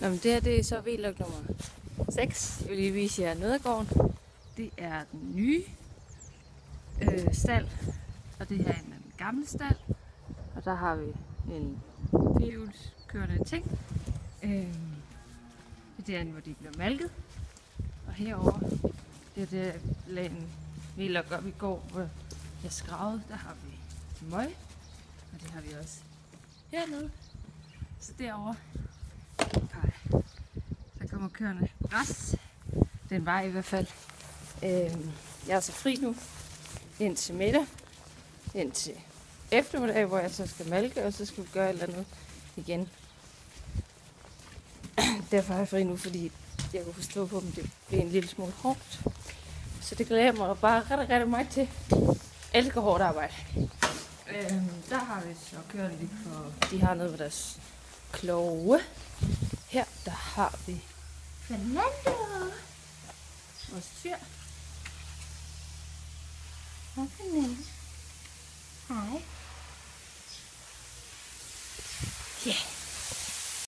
Nå, men det er så vlog nummer 6. Jeg vil lige vise jer Nødegården. Det er den nye stald, og det her er den gamle stald. Og der har vi en firehjulskørende ting. Det er derinde, hvor de bliver malket. Og herover det er det lagen, vi lagde op i går, hvor jeg skravede. Der har vi møg, og det har vi også hernede. Så derovre, der kommer køerne græs. Den var i hvert fald. Jeg er så fri nu indtil middag, indtil eftermiddag, hvor jeg så skal malke, og så skal vi gøre et eller andet igen. Derfor er jeg fri nu, fordi jeg kunne forstå på dem, det bliver en lille smule hårdt. Så det glæder jeg mig bare rigtig meget til. Jeg elsker hårdt arbejde. Der har vi så kørt lige på, de har noget ved deres kloge. Her, der har vi Fernando, vores fyr. Hej Fernando. Hej. Ja.